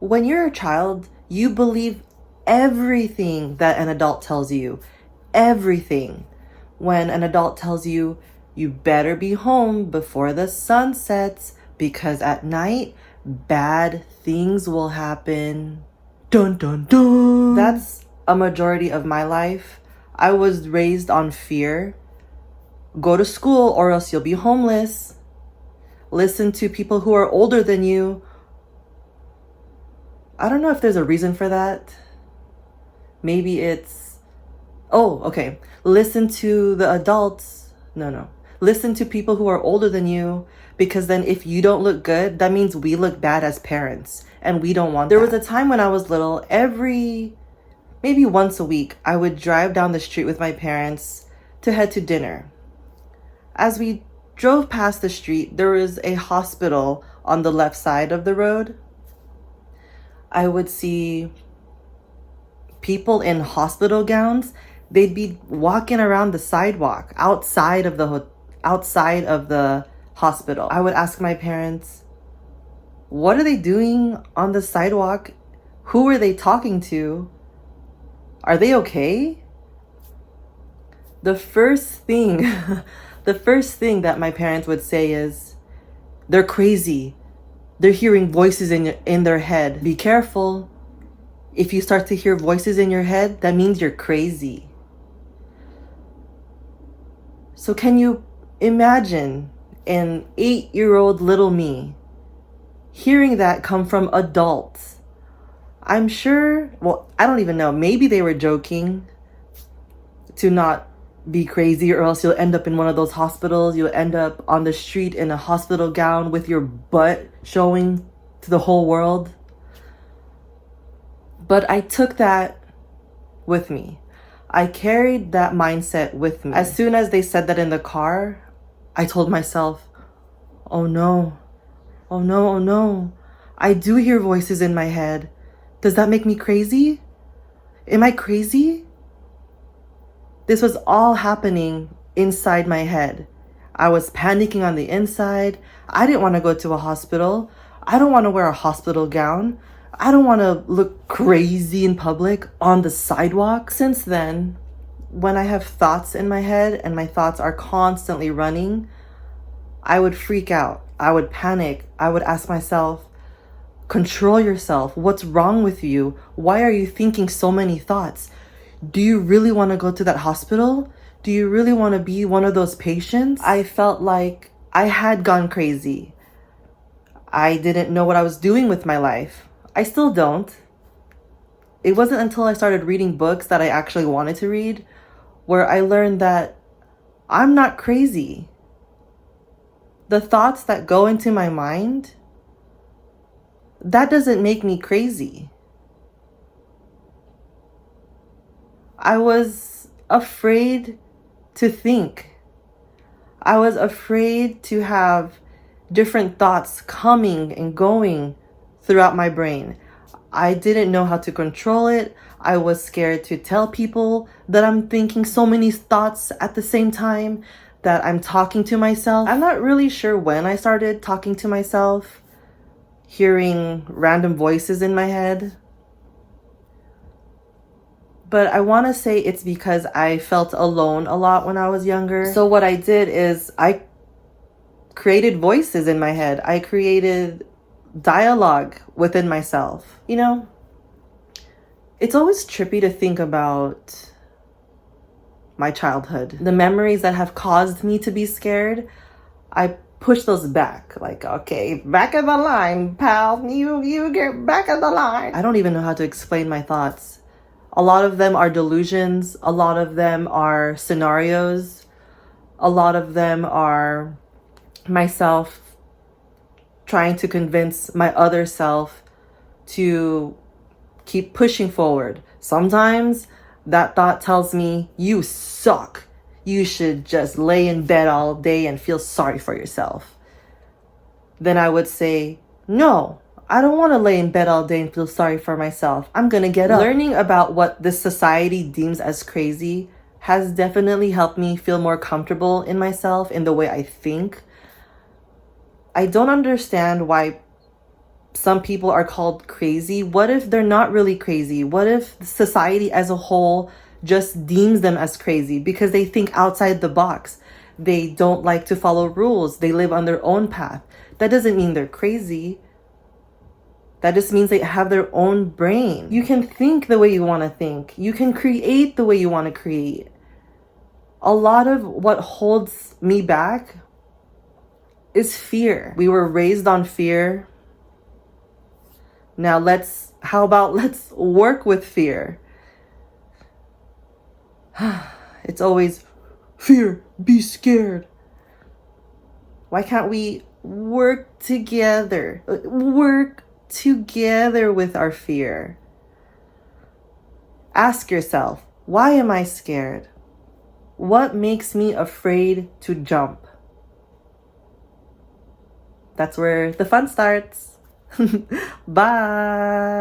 When you're a child, you believe everything that an adult tells you. Everything. When an adult tells you, you better be home before the sun sets because at night, bad things will happen. Dun dun dun. That's a majority of my life. I was raised on fear. Go to school or else you'll be homeless. Listen to people who are older than you. I don't know if there's a reason for that. Maybe it's, oh, okay. Listen to the adults. No. Listen to people who are older than you, because then if you don't look good, that means we look bad as parents and we don't want that. There was a time when I was little, maybe once a week, I would drive down the street with my parents to head to dinner. As we drove past the street, there was a hospital on the left side of the road. I would see people in hospital gowns. They'd be walking around the sidewalk outside of the hospital. I would ask my parents, what are they doing on the sidewalk? Who are they talking to? Are they okay? The first thing that my parents would say is, they're crazy. They're hearing voices in their head. Be careful. If you start to hear voices in your head, that means you're crazy. So can you imagine an 8-year-old little me hearing that come from adults? I'm sure, I don't even know. Maybe they were joking to not be crazy, or else you'll end up in one of those hospitals. You'll end up on the street in a hospital gown with your butt showing to the whole world. But I took that with me. I carried that mindset with me. As soon as they said that in the car, I told myself, oh no, oh no, oh no. I do hear voices in my head. Does that make me crazy? Am I crazy? This was all happening inside my head. I was panicking on the inside. I didn't want to go to a hospital. I don't want to wear a hospital gown. I don't want to look crazy in public on the sidewalk. Since then, when I have thoughts in my head and my thoughts are constantly running, I would freak out. I would panic. I would ask myself, control yourself. What's wrong with you? Why are you thinking so many thoughts? Do you really want to go to that hospital? Do you really want to be one of those patients? I felt like I had gone crazy. I didn't know what I was doing with my life. I still don't. It wasn't until I started reading books that I actually wanted to read where I learned that I'm not crazy. The thoughts that go into my mind, that doesn't make me crazy. I was afraid to think. I was afraid to have different thoughts coming and going throughout my brain. I didn't know how to control it. I was scared to tell people that I'm thinking so many thoughts at the same time, that I'm talking to myself. I'm not really sure when I started talking to myself, hearing random voices in my head. But I want to say it's because I felt alone a lot when I was younger. So what I did is I created voices in my head. I created dialogue within myself. You know, it's always trippy to think about my childhood. The memories that have caused me to be scared, I push those back. Like, okay, back of the line, pal. You get back of the line. I don't even know how to explain my thoughts. A lot of them are delusions. A lot of them are scenarios. A lot of them are myself trying to convince my other self to keep pushing forward. Sometimes that thought tells me, you suck. You should just lay in bed all day and feel sorry for yourself. Then I would say, no, I don't want to lay in bed all day and feel sorry for myself. I'm going to get up. Learning about what this society deems as crazy has definitely helped me feel more comfortable in myself, in the way I think. I don't understand why some people are called crazy. What if they're not really crazy? What if society as a whole just deems them as crazy because they think outside the box? They don't like to follow rules. They live on their own path. That doesn't mean they're crazy. That just means they have their own brain. You can think the way you want to think. You can create the way you want to create. A lot of what holds me back is fear. We were raised on fear. Now let's work with fear. It's always fear, be scared. Why can't we work together? Work together with our fear. Ask yourself, why am I scared? What makes me afraid to jump? That's where the fun starts. Bye.